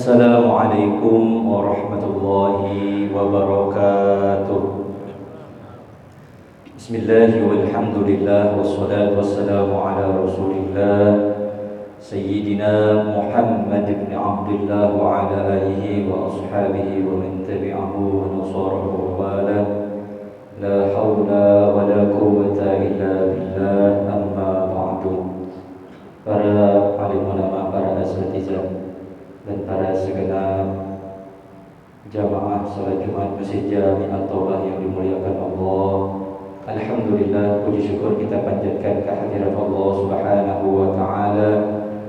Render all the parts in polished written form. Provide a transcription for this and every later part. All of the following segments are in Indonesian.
Assalamualaikum warahmatullahi wabarakatuh. Bismillah walhamdulillah wassalatu wassalamu ala rasulillah Sayyidina Muhammad ibn Abdullah wa ala alihi wa ashabihi wa man tabi'ahu wa nasarahu wa wala. La hawla wa la quwwata illa billah, amma ba'du. Para alim ulama, para asatizah, dan para segenap jamaah salat Jumat Masjid Jami At-Taubah yang dimuliakan Allah. Alhamdulillah, puji syukur kita panjatkan kehadirat Allah Subhanahu wa taala,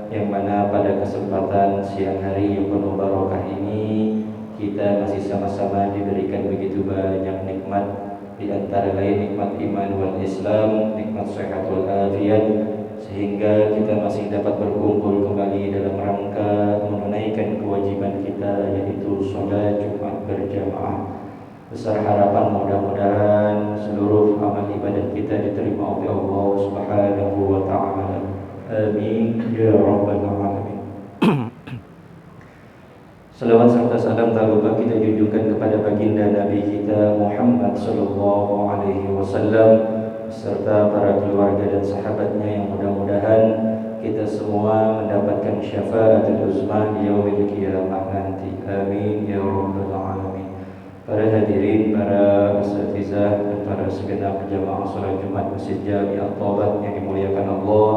yang mana pada kesempatan siang hari yang penuh barakah ini kita masih sama-sama diberikan begitu banyak nikmat, di antara lain nikmat iman wal Islam, nikmat sehat wal afiyat, sehingga kita masih dapat berkumpul kembali dalam rangka menunaikan kewajiban kita, yaitu sholat Jumat berjamaah. Besar harapan mudah-mudahan seluruh amal ibadah kita diterima oleh Allah Subhanahu wa taala. Amin ya rabbal alamin. Salawat serta salam tak lupa kita junjungkan kepada baginda Nabi kita Muhammad sallallahu alaihi wasallam serta para keluarga dan sahabatnya, yang mudah-mudahan kita semua mendapatkan syafaatul uzma di yaumil qiyamah nanti. Amin ya rabbal alamin. Para hadirin, para asatizah, dan para segenap jamaah salat Jumat Masjid Jami At-Taubah yang dimuliakan Allah,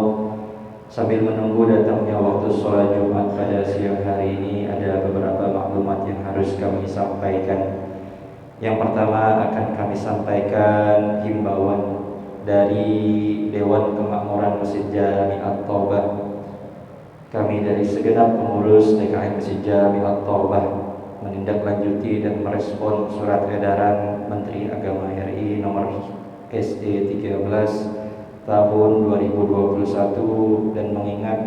sambil menunggu datangnya waktu sholat Jumat pada siang hari ini, ada beberapa maklumat yang harus kami sampaikan. Yang pertama akan kami sampaikan himbauan dari Dewan Kemakmuran Masjid Jami At-Taubah. Kami dari segenap pengurus DKM Masjid Jami At-Taubah menindaklanjuti dan merespon surat edaran Menteri Agama RI nomor SE 13 tahun 2021, dan mengingat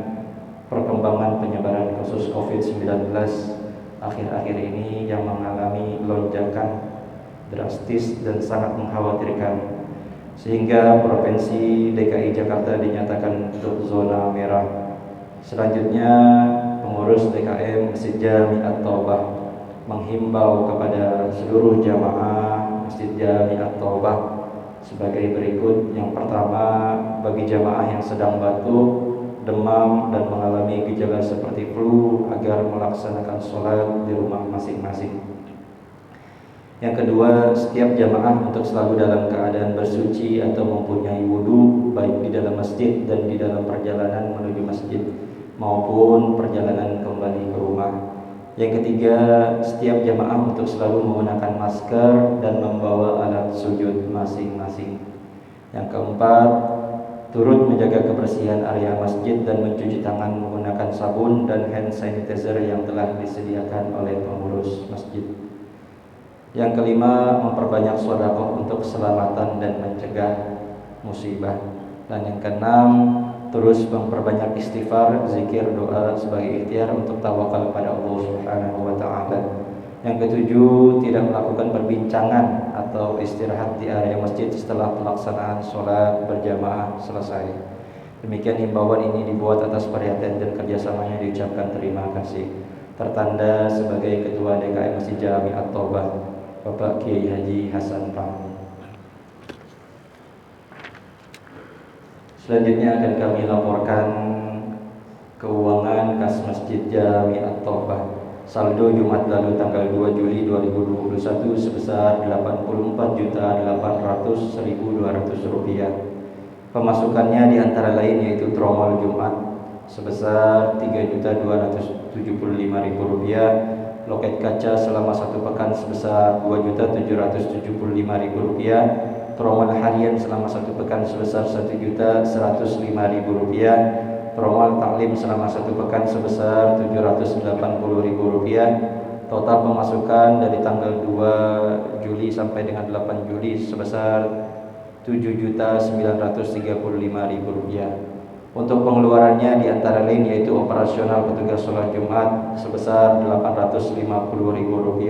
perkembangan penyebaran kasus COVID-19 akhir-akhir ini yang mengalami lonjakan drastis dan sangat mengkhawatirkan, sehingga Provinsi DKI Jakarta dinyatakan untuk zona merah. Selanjutnya, pengurus DKM Masjid Jami At-Taubah menghimbau kepada seluruh jamaah Masjid Jami At-Taubah sebagai berikut. Yang pertama, bagi jamaah yang sedang batuk, demam, dan mengalami gejala seperti flu, agar melaksanakan sholat di rumah masing-masing. Yang kedua, setiap jamaah untuk selalu dalam keadaan bersuci atau mempunyai wudu, baik di dalam masjid dan di dalam perjalanan menuju masjid maupun perjalanan kembali ke rumah. Yang ketiga, setiap jamaah untuk selalu menggunakan masker dan membawa alat sujud masing-masing. Yang keempat, turut menjaga kebersihan area masjid dan mencuci tangan menggunakan sabun dan hand sanitizer yang telah disediakan oleh pengurus masjid. Yang kelima, memperbanyak sedekah untuk keselamatan dan mencegah musibah. Dan yang keenam, terus memperbanyak istighfar, zikir, doa sebagai ikhtiar untuk tawakal pada Allah Subhanahu wa taala. Yang ketujuh, tidak melakukan perbincangan atau istirahat di area masjid setelah pelaksanaan sholat berjamaah selesai. Demikian himbauan ini dibuat atas perhatian dan kerjasamanya, diucapkan terima kasih. Tertanda sebagai Ketua DKM Masjid Jami At-Taubah, Bapak Kiai Haji Hasan Fahmi. Selanjutnya akan kami laporkan keuangan kas Masjid Jami At-Taubah. Saldo Jumat lalu tanggal 2 Juli 2021 sebesar Rp804.800.200. Pemasukannya diantara lain yaitu tromol Jumat sebesar Rp3.275.000, loket kaca selama 1 pekan sebesar Rp2.775.000, tromol harian selama 1 pekan sebesar Rp1.105.000, tromol taklim selama 1 pekan sebesar Rp780.000. Total pemasukan dari tanggal 2 Juli sampai dengan 8 Juli sebesar Rp7.935.000. Untuk pengeluarannya diantara lain yaitu operasional petugas sholat Jumat sebesar Rp850.000,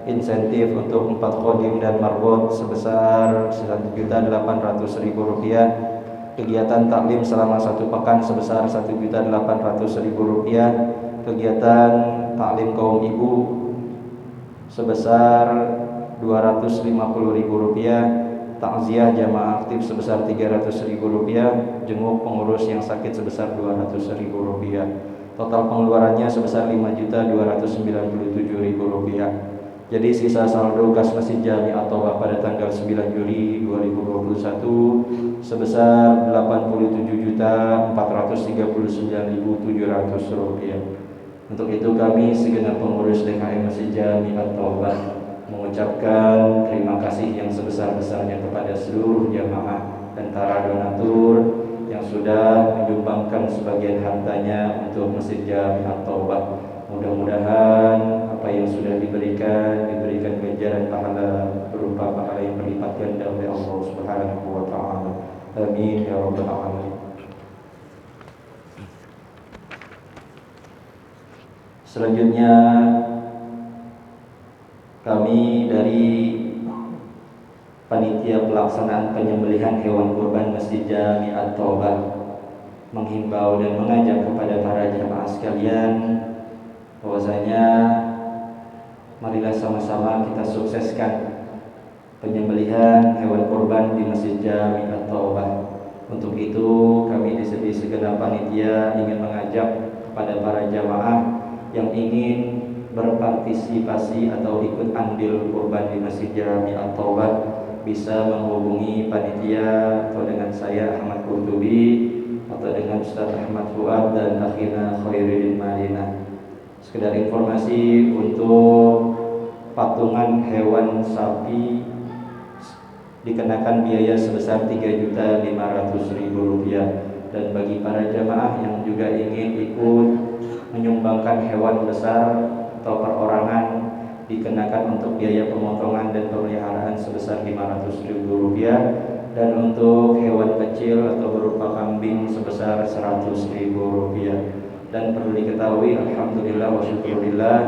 insentif untuk 4 khodim dan marbot sebesar Rp1.800.000, kegiatan taklim selama 1 pekan sebesar Rp1.800.000, kegiatan taklim kaum ibu sebesar Rp250.000, takziah jamaah aktif sebesar Rp300.000, jenguk pengurus yang sakit sebesar Rp200.000. Total pengeluarannya sebesar Rp5.297.000. Jadi sisa saldo kas Masjid Jami At-Thaubah pada tanggal 9 Juli 2021 sebesar Rp84.439.700. Untuk itu kami segenap pengurus DKM Masjid Jami At-Thaubah mengucapkan terima kasih yang sebesar-besarnya kepada seluruh jamaah dan para donatur yang sudah menyumbangkan sebagian hartanya untuk Masjid Jami At-Thaubah. Mudah-mudahan apa yang sudah diberikan ganjaran pahala berupa pahala yang berlipat ganda oleh Allah Subhanahu wa taala. Amin ya rabbal alamin. Selanjutnya kami dari panitia pelaksanaan penyembelihan hewan kurban Masjid Jami At-Thaubah menghimbau dan mengajak kepada para jamaah sekalian bahwasanya marilah sama-sama kita sukseskan penyembelihan hewan kurban di Masjid Jami At-Thaubah. Untuk itu kami di segenap panitia ingin mengajak kepada para jamaah yang ingin berpartisipasi atau ikut andil kurban di Masjid Jami At-Thaubah bisa menghubungi panitia atau dengan saya Ahmad Qurtubi atau dengan Ustaz Ahmad Fuad dan akhina Khairuddin Madinah. Sekedar informasi, untuk patungan hewan sapi dikenakan biaya sebesar Rp3.500.000, dan bagi para jamaah yang juga ingin ikut menyumbangkan hewan besar atau perorangan dikenakan untuk biaya pemotongan dan pemeliharaan sebesar Rp500.000, dan untuk hewan kecil atau berupa kambing sebesar Rp100.000. Dan perlu diketahui, alhamdulillah wa syukurillah,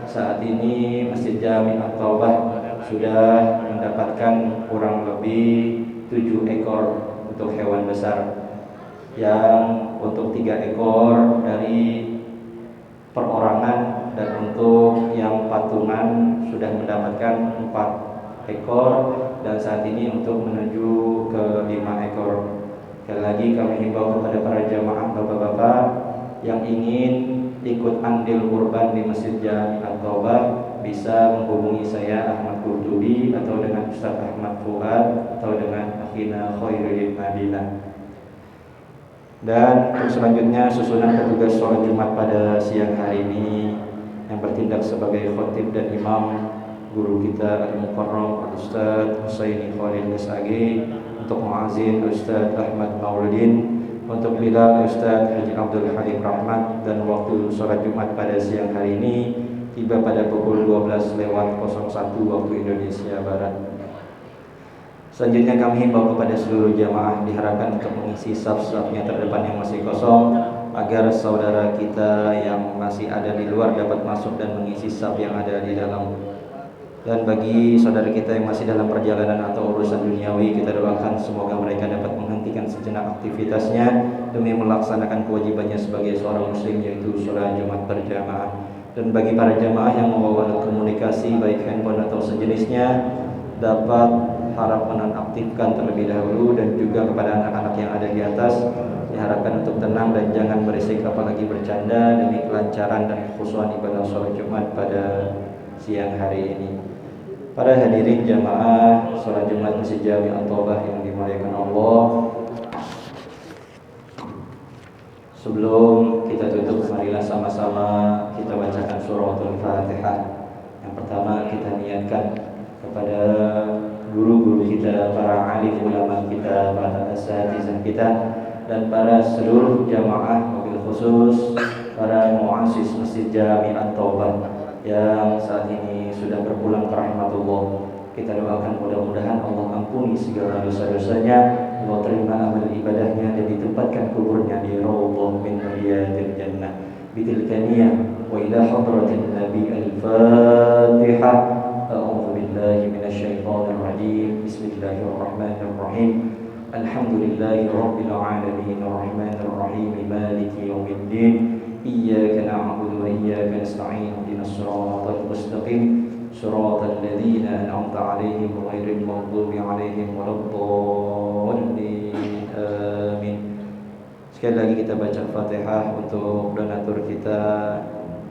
saat ini Masjid Jami At-Thaubah sudah mendapatkan kurang lebih 7 ekor untuk hewan besar, yang untuk 3 ekor dari perorangan, dan untuk yang patungan sudah mendapatkan 4 ekor, dan saat ini untuk menuju ke 5 ekor. Sekali lagi kami himbau kepada para jamaah bapak-bapak yang ingin ikut andil kurban di Masjid Jami At-Thaubah bisa menghubungi saya Ahmad Qurtubi atau dengan Ustaz Ahmad Fuad atau dengan akhina Khairuddin Madinah. Dan selanjutnya susunan petugas sholat Jumat pada siang hari ini yang bertindak sebagai khotib dan imam guru kita Al-Mukarram Ustaz Husaini Khalil SAG, untuk muazin Ustaz Ahmad Mauludin, untuk Bilal Ustaz Haji Abdul Halim Rahmat, dan waktu sholat Jumat pada siang hari ini tiba pada pukul 12:01 waktu Indonesia Barat. Selanjutnya kami himbau kepada seluruh jamaah diharapkan untuk mengisi saf-safnya terdepan yang masih kosong, agar saudara kita yang masih ada di luar dapat masuk dan mengisi saf yang ada di dalam. Dan bagi saudara kita yang masih dalam perjalanan atau urusan duniawi, kita doakan semoga mereka dapat menghentikan sejenak aktivitasnya demi melaksanakan kewajibannya sebagai seorang muslim, yaitu sholat Jumat berjamaah. Dan bagi para jamaah yang membawa alat komunikasi baik handphone atau sejenisnya, dapat harap menonaktifkan terlebih dahulu, dan juga kepada anak-anak yang ada di atas diharapkan untuk tenang dan jangan berisik apalagi bercanda demi kelancaran dan kekhusyuan ibadah sholat Jumat pada siang hari ini. Para hadirin jamaah sholat Jumat Masjid Jami At-Thaubah yang dimuliakan Allah, sebelum kita tutup, marilah sama-sama kita bacakan suratul Fatihah. Yang pertama kita niatkan kepada guru-guru kita, para alim ulama kita, para asatizah kita, dan para seluruh jamaah, wabil khusus para muassis Masjid Jami At-Thaubah yang saat ini sudah berpulang ke rahmatullah. Kita doakan mudah-mudahan Allah ampuni segala dosa-dosanya, Allah terima amal ibadahnya, dan ditempatkan kuburnya di raudhah min riyadil jannah. Bitilka niyah wa ila hadratin nabi al-Fatihah. A'udzu billahi minasyaitonir rajim. Bismillahirrahmanirrahim. Alhamdulillahi rabbil alamin, arrahmanir rahim, maliki yaumiddin. Iyyaka na'budu wa iyyaka nasta'in. ihdinas siratal mustaqim siratal ladzina an'amta 'alaihim ghairil maghdubi 'alaihim waladdallin. Amin. Sekali lagi kita baca Fatihah untuk donatur kita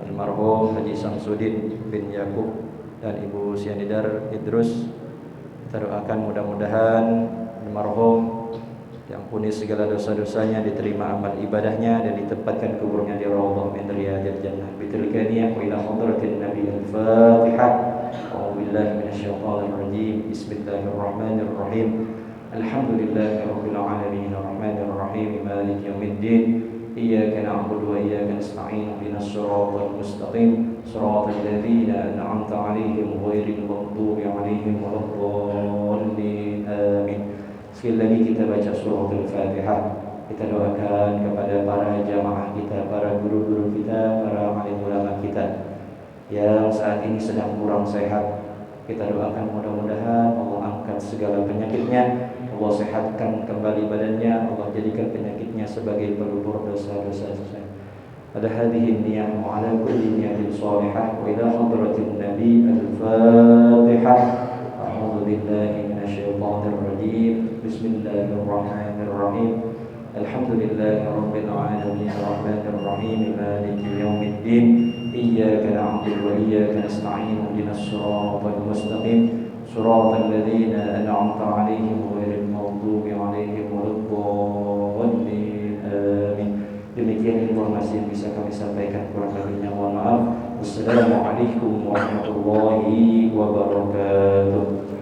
almarhum Haji Samsudin bin Yakub dan Ibu Sianidar Idrus. Kita doakan mudah-mudahan almarhum diampuni segala dosa-dosanya, diterima amal ibadahnya dan ditempatkan kuburnya di raudhah min riyadil jannah. Bitilka niyah wa ila hadratin Nabi al-Fatihah. A'udzu billahi minasyaitonir rajim. Bismillahirrahmanirrahim. Alhamdulillahirabbil alamin arrahmanir rahim maliki yaumiddin. Iyyaka na'budu wa iyyaka nasta'in ihdinas siratal mustaqim siratal ladzina an'amta 'alaihim ghairil maghdubi 'alaihim waladdallin. Amin. Sekali lagi kita baca surah Al-Fatihah. Kita doakan kepada para jamaah kita, para guru-guru kita, para alim ulama kita yang saat ini sedang kurang sehat. Kita doakan mudah-mudahan Allah angkat segala penyakitnya, Allah sehatkan kembali badannya, Allah jadikan penyakitnya sebagai pelupur dosa-dosa. Ada hadhihi niyah wa ala kulli niyatin salihah wa ila hadratin Nabi al-Fatihah. A'udzu billahi minasyaitonir rajim. Bismillahirrahmanirrahim. Alhamdulillahi rabbil alamin arrahmanir rahim maliki yaumiddin. Iyyaka na'budu wa iyyaka nasta'in ihdinas siratal mustaqim siratal ladzina an'amta 'alaihim ghairil maghdubi 'alaihim waladdallin. Amin. Demikian informasi yang bisa kami sampaikan, kurang lebihnya mohon maaf. Wassalamualaikum warahmatullahi wabarakatuh.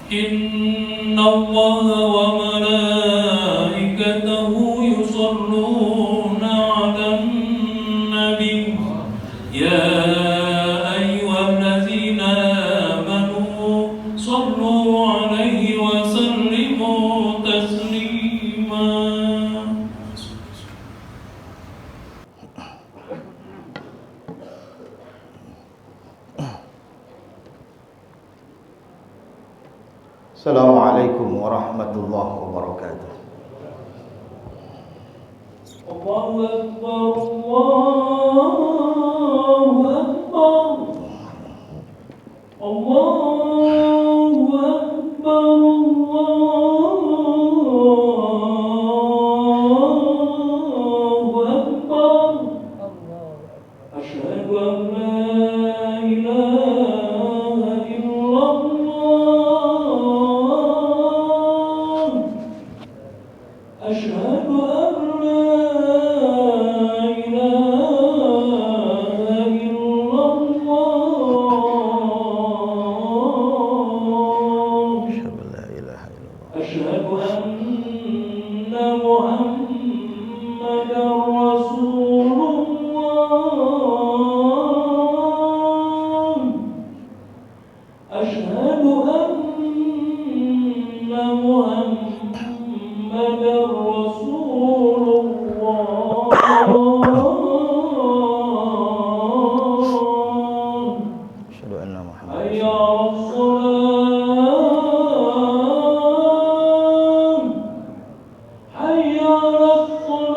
إن الله وملائكته يصلون على النبي يا أيها الذين آمنوا صلوا عليه وسلموا تسليما. Assalamualaikum warahmatullahi wabarakatuh. Allahu Akbar, Allahu Akbar, Allahu Akbar, Allahu Akbar. Asyhadu an la ilaha illallah. Asyhadu an la ilaha illallah. Asyhadu anna Muhammadar Rasulullah. Asyhadu anna Muhammadar Rasulullah. Asyhadu anna Muhammad Hayya 'alas shalah. Hayya 'alas shalah.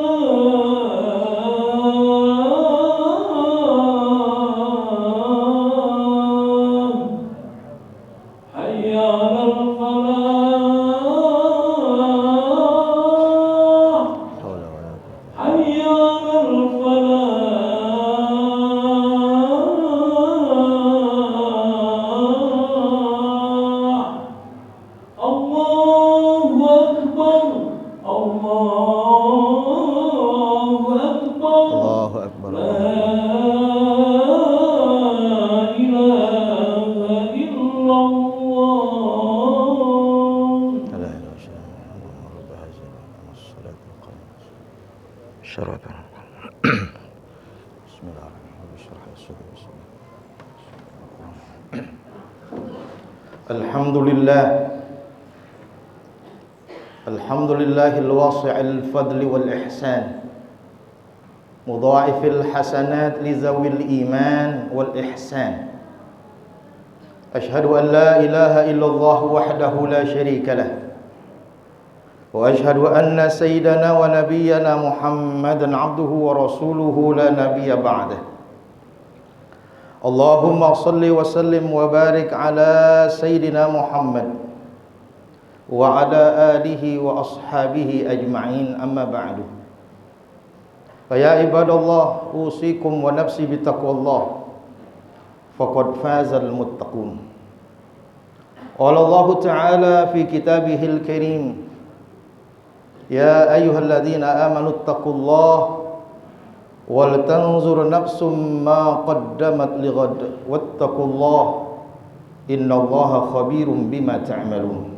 Hayya 'alal falah. haula wala quwwata. Hayya 'alal falah. Allahu Akbar, Allahu Akbar. Allahu akbar. La ilaha illallah. La ilaha illallah. Rabb hazin was-salatu qaimat. Syaratan. Bismillahirrahmanirrahim. Bishrah as-sadr. Alhamdulillah. Alhamdulillahil wasi'il fadli wal ihsan. Mudha'ifil hasanat li zawil iman wal ihsan. Ashhadu an la ilaha illallah wahdahu la syarika lah. Wa ashhadu anna sayyidana wa nabiyyana Muhammadan abduhu wa rasuluhu la nabiyya ba'dah. Allahumma salli wa sallim wa barik ala sayyidina Muhammad wa ala alihi wa ashabihi ajma'in, amma ba'du. Fa ya ibadallah, usikum wa nafsi bitaqwallah, faqad fazal muttaqun. Qala Allah Ta'ala fi kitabihil karim, ya ayyuhalladzina amanu taqullaha wal tanzur nafsum ma qaddamat lighad wattaqullaha innallaha khabirum bima ta'malun.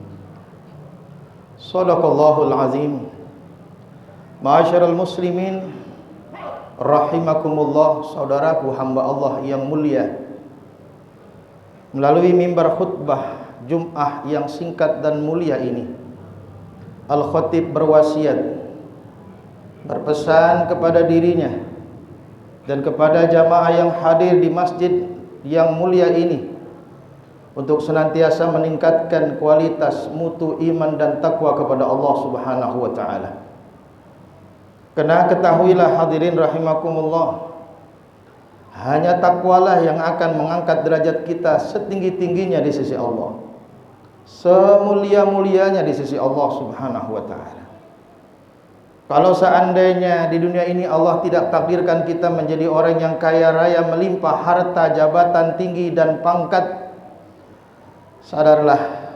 Shadaqallahul azim. Ma'asyiral muslimin rahimakumullah, saudaraku hamba Allah yang mulia. Melalui mimbar khutbah Jum'ah yang singkat dan mulia ini, Al-Khatib berwasiat, berpesan kepada dirinya dan kepada jamaah yang hadir di masjid yang mulia ini untuk senantiasa meningkatkan kualitas mutu iman dan takwa kepada Allah Subhanahu wa taala. Kena ketahuilah hadirin rahimakumullah, hanya takwalah yang akan mengangkat derajat kita setinggi-tingginya di sisi Allah, semulia-mulianya di sisi Allah Subhanahu wa taala. Kalau seandainya di dunia ini Allah tidak takdirkan kita menjadi orang yang kaya raya, melimpah harta, jabatan tinggi dan pangkat, sadarlah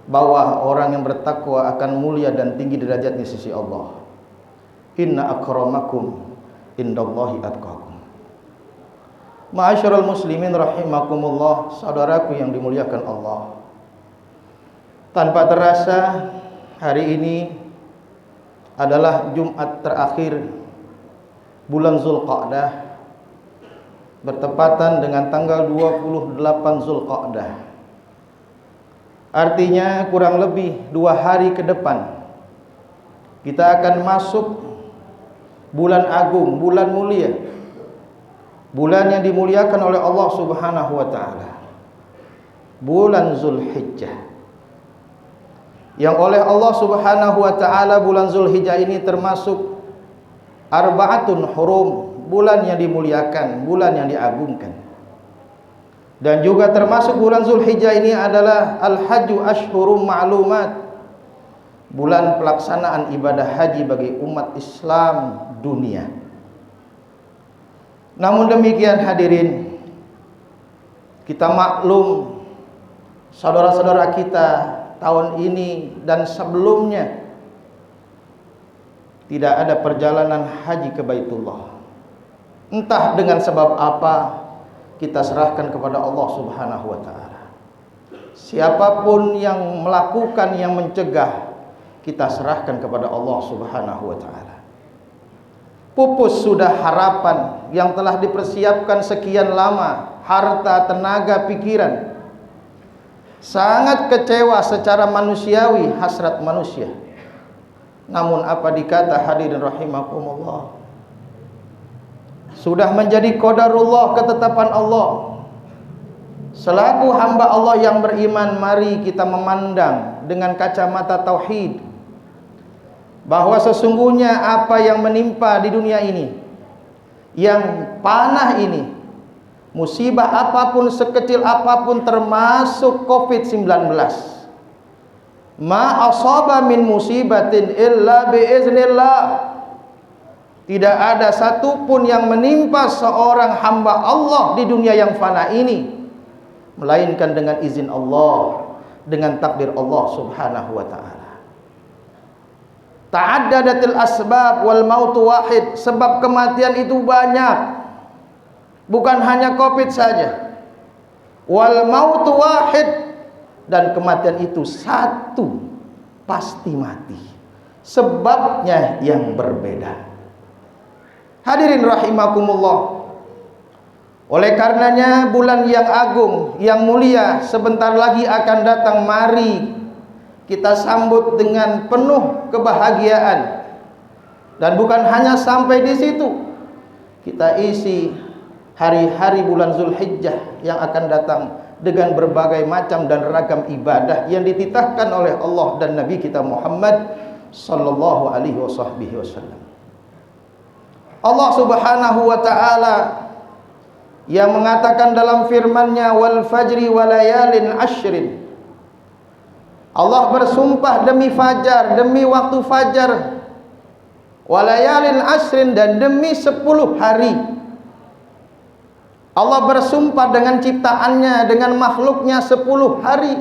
bahwa orang yang bertakwa akan mulia dan tinggi derajatnya di sisi Allah. Inna akramakum indallahi atqakum. Ma'asyiral muslimin rahimakumullah, saudaraku yang dimuliakan Allah. Tanpa terasa hari ini adalah Jumat terakhir bulan Zulqa'dah, bertepatan dengan tanggal 28 Zulqa'dah. Artinya kurang lebih 2 hari ke depan kita akan masuk bulan agung, bulan mulia, bulan yang dimuliakan oleh Allah Subhanahu wa taala, bulan Zulhijjah. Yang oleh Allah Subhanahu wa taala bulan Zulhijjah ini termasuk arba'atun hurum, bulan yang dimuliakan, bulan yang diagungkan. Dan juga termasuk bulan Zulhijjah ini adalah al-hajju ashhurum ma'lumat, bulan pelaksanaan ibadah haji bagi umat Islam dunia. Namun demikian hadirin, kita maklum saudara-saudara kita tahun ini dan sebelumnya tidak ada perjalanan haji ke Baitullah. Entah dengan sebab apa, kita serahkan kepada Allah Subhanahu wa taala. Siapapun yang melakukan, yang mencegah, kita serahkan kepada Allah Subhanahu wa taala. Pupus sudah harapan yang telah dipersiapkan sekian lama, harta, tenaga, pikiran. Sangat kecewa secara manusiawi, hasrat manusia. Namun apa dikata hadirin rahimakumullah, sudah menjadi qadarullah, ketetapan Allah. Selaku hamba Allah yang beriman, mari kita memandang dengan kacamata tauhid bahwa sesungguhnya apa yang menimpa di dunia ini, yang panah ini, musibah apapun, sekecil apapun, termasuk COVID-19, ma asaba min musibatin illa biiznillah, tidak ada satupun yang menimpa seorang hamba Allah di dunia yang fana ini melainkan dengan izin Allah, dengan takdir Allah Subhanahu wa taala. Ta'addadatil asbab wal mautu wahid, sebab kematian itu banyak, bukan hanya Covid saja. Wal mautu wahid, dan kematian itu satu, pasti mati. Sebabnya yang berbeda. Hadirin rahimakumullah. Oleh karenanya bulan yang agung, yang mulia sebentar lagi akan datang. Mari kita sambut dengan penuh kebahagiaan. Dan bukan hanya sampai di situ, kita isi hari-hari bulan Zulhijjah yang akan datang dengan berbagai macam dan ragam ibadah yang dititahkan oleh Allah dan Nabi kita Muhammad sallallahu alaihi wasallam. Allah Subhanahu wa taala yang mengatakan dalam firman-Nya, wal fajri walayalin ashrin. Allah bersumpah demi fajar, demi waktu fajar, walayalin ashrin, dan demi 10 hari. Allah bersumpah dengan ciptaannya, dengan makhluknya 10 hari.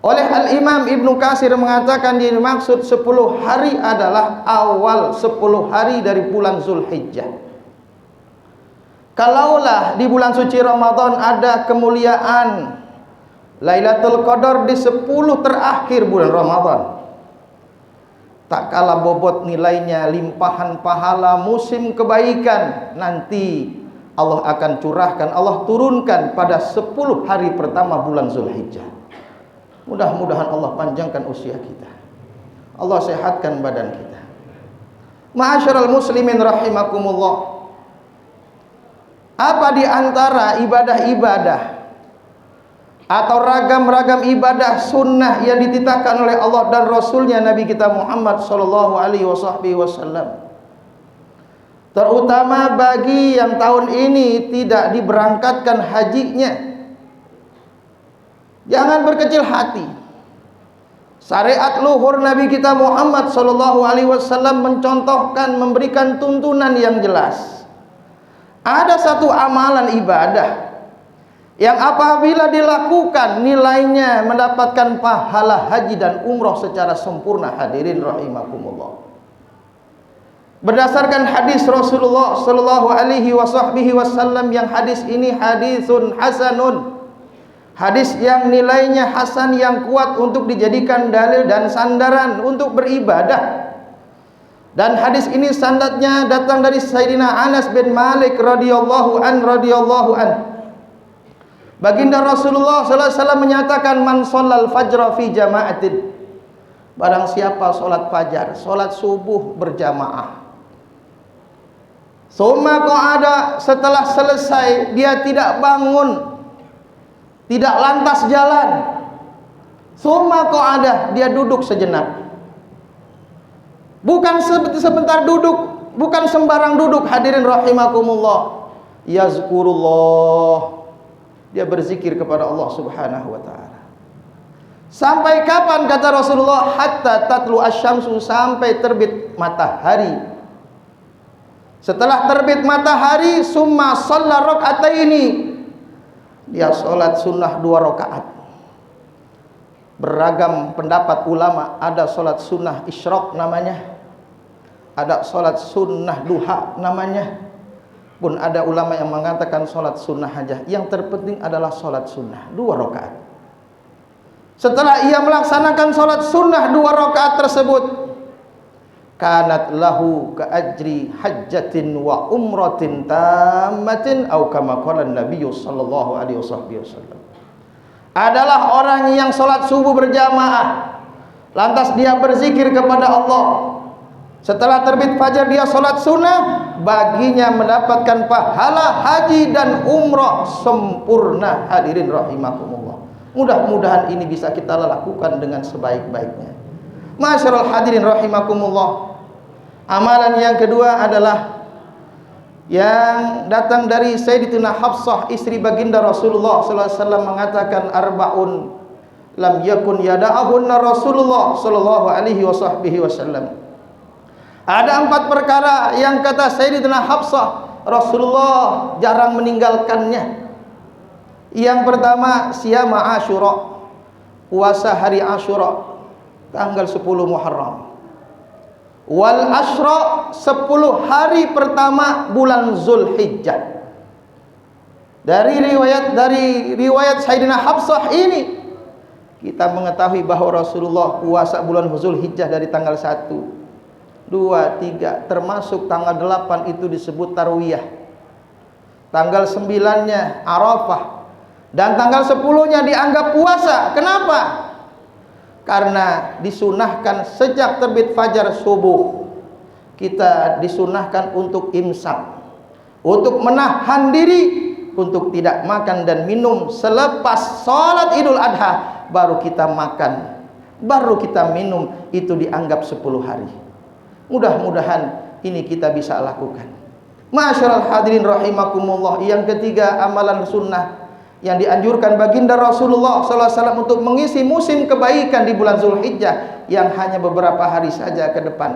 Oleh Al-Imam Ibnu Katsir mengatakan dimaksud 10 hari adalah awal 10 hari dari bulan Zulhijjah. Kalaulah di bulan suci Ramadan ada kemuliaan Lailatul Qadar di 10 terakhir bulan Ramadan, tak kalah bobot nilainya, limpahan pahala, musim kebaikan nanti Allah akan curahkan, Allah turunkan pada 10 hari pertama bulan Zulhijjah. Mudah-mudahan Allah panjangkan usia kita, Allah sehatkan badan kita. Ma'asyiral muslimin rahimakumullah, apa di antara ibadah-ibadah atau ragam-ragam ibadah sunnah yang dititahkan oleh Allah dan Rasulnya Nabi kita Muhammad sallallahu alaihi wasallam, terutama bagi yang tahun ini tidak diberangkatkan hajinya, jangan berkecil hati. Syariat luhur Nabi kita Muhammad sallallahu alaihi wasallam mencontohkan, memberikan tuntunan yang jelas. Ada satu amalan ibadah yang apabila dilakukan nilainya mendapatkan pahala haji dan umroh secara sempurna. Hadirin rahimakumullah, berdasarkan hadis Rasulullah sallallahu alaihi wasallam, yang hadis ini hadisun hasanun, Hadis yang nilainya hasan, yang kuat untuk dijadikan dalil dan sandaran untuk beribadah. Dan hadis ini sanadnya datang dari Sayyidina Anas bin Malik radhiyallahu an. Baginda Rasulullah sallallahu alaihi wasallam menyatakan, man shallal fajra fi jama'atin, barang siapa salat fajar, salat subuh berjamaah, summa qa'ada, setelah selesai dia tidak bangun, tidak lantas jalan, summa qa'ada, dia duduk sejenak. Bukan sebentar duduk, bukan sembarang duduk, hadirin rahimakumullah. Yazkurullah, dia berzikir kepada Allah Subhanahu wa taala. Sampai kapan kata Rasulullah? Hatta tatlu asyamsu, sampai terbit matahari. Setelah terbit matahari, summa shalla raka'ataini, dia sholat sunnah 2 rakaat. Beragam pendapat ulama, ada sholat sunnah isyraq namanya, ada sholat sunnah duha namanya, pun ada ulama yang mengatakan sholat sunnah aja. Yang terpenting adalah sholat sunnah 2 rakaat. Setelah ia melaksanakan sholat sunnah 2 rakaat tersebut, kanat lahu ka ajri hajjatin wa umratin tammatin, atau kama qala Nabi sallallahu alaihi wasallam. Adalah orang yang sholat subuh berjamaah, lantas dia berzikir kepada Allah. Setelah terbit fajar dia sholat sunnah, baginya mendapatkan pahala haji dan umrah sempurna. Hadirin rahimakumullah, mudah-mudahan ini bisa kita lakukan dengan sebaik-baiknya. Masyarul hadirin rahimakumullah. Amalan yang kedua adalah yang datang dari Sayyidatina Hafsah, istri baginda Rasulullah sallallahu alaihi wasallam, mengatakan, arba'un lam yakun yada'ahunna Rasulullah sallallahu alaihi wasallam. Ada 4 perkara yang kata Sayyidatina Hafsah, Rasulullah jarang meninggalkannya. Yang pertama, siyama Asyura, puasa hari Asyura tanggal 10 Muharram. Wal Asyra, 10 hari pertama bulan Zulhijjah. Dari riwayat Sayyidina Hafsah ini kita mengetahui bahwa Rasulullah puasa bulan Zulhijjah dari tanggal 1, 2, 3, termasuk tanggal 8 itu disebut Tarwiyah. Tanggal 9-nya Arafah. Dan tanggal 10-nya dianggap puasa. Kenapa? Karena disunahkan sejak terbit fajar subuh, kita disunahkan untuk imsak, untuk menahan diri, untuk tidak makan dan minum selepas sholat Idul Adha. Baru kita makan, baru kita minum, itu dianggap 10 hari. Mudah-mudahan ini kita bisa lakukan. Masyarul hadirin rahimakumullah. Yang ketiga, amalan sunnah yang dianjurkan baginda Rasulullah sallallahu alaihi wasallam untuk mengisi musim kebaikan di bulan Zulhijjah yang hanya beberapa hari saja ke depan,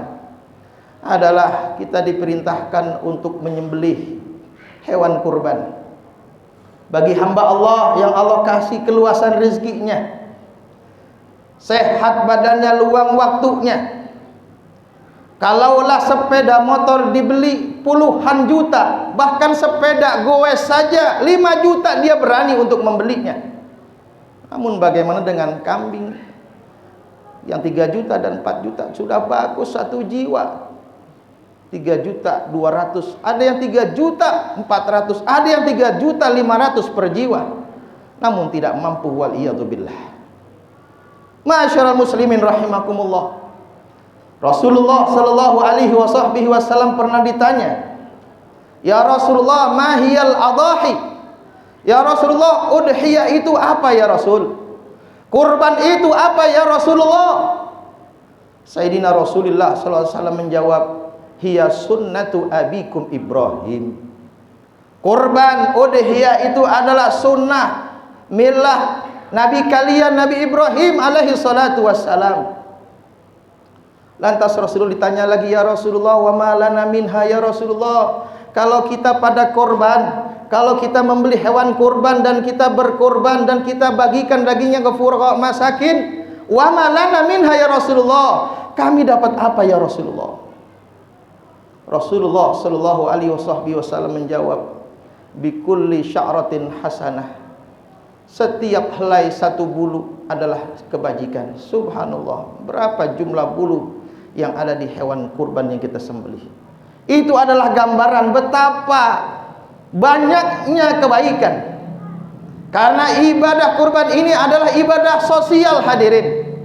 adalah kita diperintahkan untuk menyembelih hewan kurban bagi hamba Allah yang Allah kasih keluasan rezekinya, sehat badannya, luang waktunya. Kalaulah sepeda motor dibeli puluhan juta, bahkan sepeda goes saja 5 juta dia berani untuk membelinya. Namun bagaimana dengan kambing yang 3 juta dan 4 juta? Sudah bagus 1 jiwa, 3 juta 200, ada yang 3 juta 400, ada yang 3 juta 500 per jiwa, namun tidak mampu, waliyadzubillah. Masyarul muslimin rahimakumullah. Rasulullah sallallahu alaihi wasallam pernah ditanya, ya Rasulullah, mahiyal adahi? Ya Rasulullah, udhiyah itu apa ya Rasul? Kurban itu apa ya Rasulullah? Sayyidina Rasulullah sallallahu alaihi wasallam menjawab, hiya sunnatu abikum Ibrahim. Kurban udhiyah itu adalah sunnah milah Nabi kalian, Nabi Ibrahim alaihi salatu wassalam. Lantas Rasulullah ditanya lagi, ya Rasulullah, wa ma lana minha ya Rasulullah? Kalau kita pada korban, kalau kita membeli hewan kurban dan kita berkorban dan kita bagikan dagingnya ke fuqara masakin, wa ma lana minha ya Rasulullah? Kami dapat apa ya Rasulullah? Rasulullah sallallahu alaihi wasallam menjawab, bi kulli sya'ratin hasanah. Setiap helai satu bulu adalah kebajikan. Subhanallah, berapa jumlah bulu yang ada di hewan kurban yang kita sembelih. Itu adalah gambaran betapa banyaknya kebaikan. Karena ibadah kurban ini adalah ibadah sosial, hadirin.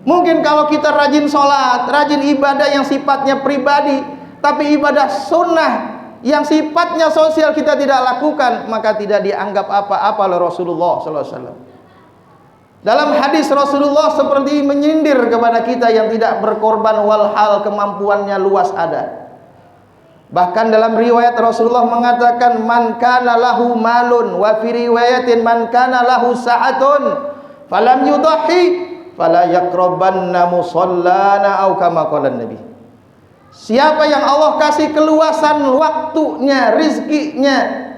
Mungkin kalau kita rajin sholat, rajin ibadah yang sifatnya pribadi, tapi ibadah sunnah yang sifatnya sosial kita tidak lakukan, maka tidak dianggap apa-apa oleh Rasulullah SAW. Dalam hadis Rasulullah seperti menyindir kepada kita yang tidak berkorban walhal kemampuannya luas ada. Bahkan dalam riwayat Rasulullah mengatakan, man kana lahu malun, wa fi riwayatin man kana lahu sa'atun falam yudhi fala yaqrabanna musallana au kama qala Nabi. Siapa yang Allah kasih keluasan waktunya, rizkinya,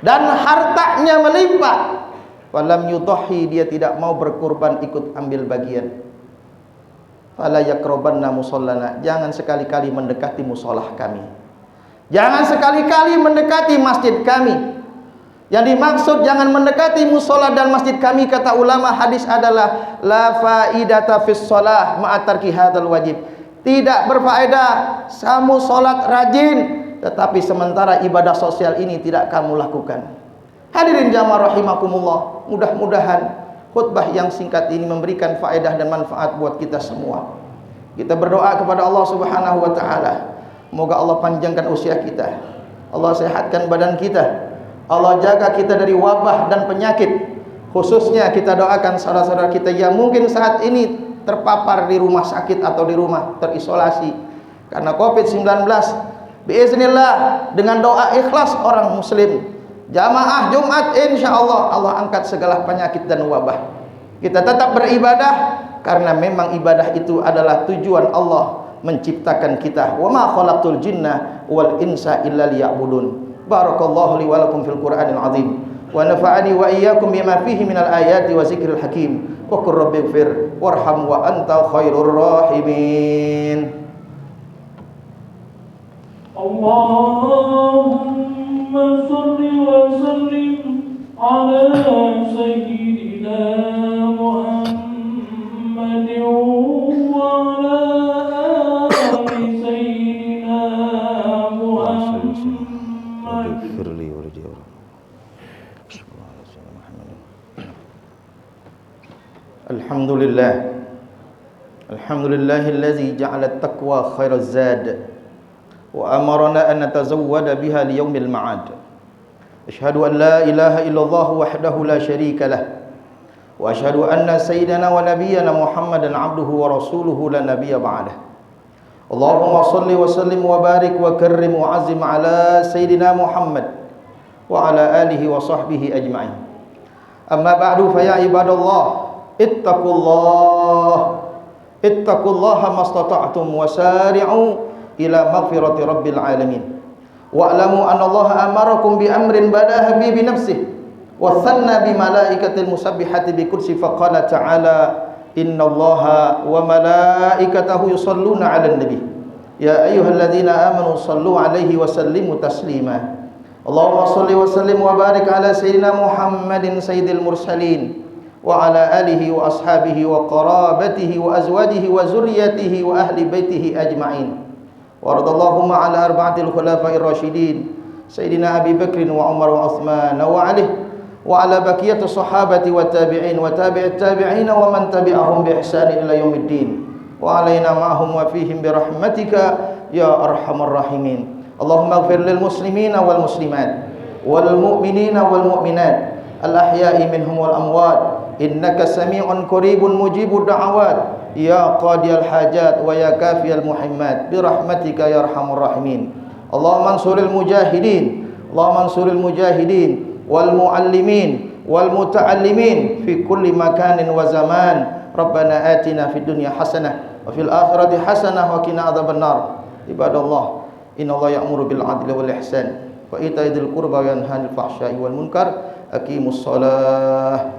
dan hartanya melimpah, falam yudhi, dia tidak mau berkorban ikut ambil bagian, fala yaqrabanna musallana, jangan sekali-kali mendekati musolah kami, jangan sekali-kali mendekati masjid kami. Yang dimaksud jangan mendekati musola dan masjid kami, kata ulama hadis adalah la faidata fis shalah ma'a tarki hadzal wajib. Tidak berfaedah kamu sholat rajin, tetapi sementara ibadah sosial ini tidak kamu lakukan. Hadirin jamaah rahimakumullah, mudah-mudahan khutbah yang singkat ini memberikan faedah dan manfaat buat kita semua. Kita berdoa kepada Allah Subhanahu wa taala, semoga Allah panjangkan usia kita, Allah sehatkan badan kita, Allah jaga kita dari wabah dan penyakit. Khususnya kita doakan saudara-saudara kita yang mungkin saat ini terpapar di rumah sakit atau di rumah terisolasi karena COVID-19. Biiznillah, dengan doa ikhlas orang muslim, jamaah Jumat, insyaallah Allah angkat segala penyakit dan wabah. Kita tetap beribadah karena memang ibadah itu adalah tujuan Allah menciptakan kita. Wa ma khalaqtul jinna wal insa illa liya'budun. Barakallahu li wa lakum fil Qur'anil azim. Wa nafa'ani wa iyyakum bima fihi minal ayati wa zikril hakim. Wa qur rabbighfir warham wa anta khairur rahimin. Allahumma salli wa sallim ala sayyidina Muhammadin wa ala ali sayyidina Muhammad. Alhamdulillah, alhamdulillahillazi ja'ala at-taqwa khairaz zad wa amarna an natazawwada biha liyaumil ma'ad. Asyhadu an la ilaha illallah wahdahu la syarika lah wa asyhadu anna sayyidana wa nabiyyana Muhammadan abduhu wa rasuluhu la nabiyya ba'dah. Allahumma salli wa sallim wa barik wa karrim wa azim ala sayyidina Muhammad wa ala alihi wa sahbihi ajma'in. Amma ba'du, fa ya ibadallah, ittaqullaha mastata'tum wasari'u ila maghfirati rabbil alamin. Wa'lamu anna Allah amarakum bi amrin badaha bi nafsihi wa thanna bi malaikatil musabbihati bi kursi faqala ta'ala innallaha wa malaikatahu yusalluna 'alan nabi ya ayyuhalladzina amanu sallu 'alaihi wa sallimu taslima. Allahumma shalli wa sallim wa barik ala sayyidina Muhammadin sayyidil mursalin wa ala alihi wa ashabihi wa qarabatihi wa azwajihi wa zurriyatihi wa ahli baitihi ajma'in. Wa radallahu ala arba'atil khulafa'ir rasyidin sayyidina Abi Bakr wa Umar wa Uthman wa Ali wa ala baqiyatis sahabati wa tabi'in wa tabi'it tabi'in wa man tabi'ahum bi ihsan ila yaumiddin wa alaina ma'ahum wa fihim bi rahmatika ya arhamar rahimin. Allahumma ighfir lil muslimina wal muslimat wal mu'minina wal mu'minat al ahya'i minhum wal amwat innaka sami'un qaribun mujibud da'awat ya qadiyal hajat wa ya kafiyal muhimmat bi rahmatika ya arhamar rahimin. Allahumma ansuril mujahidin, Allahumma ansuril mujahidin wal muallimin wal muta'allimin fi kulli makanin wa zaman. Rabbana atina fid dunya hasanah wa fil akhirati hasanah wa qina adzabannar. Ibadallah, innallaha ya'muru bil 'adli wal ihsan wa ita'i dzil qurba wa yanha 'anil fahsya'i wal munkar. Aqimus shalah.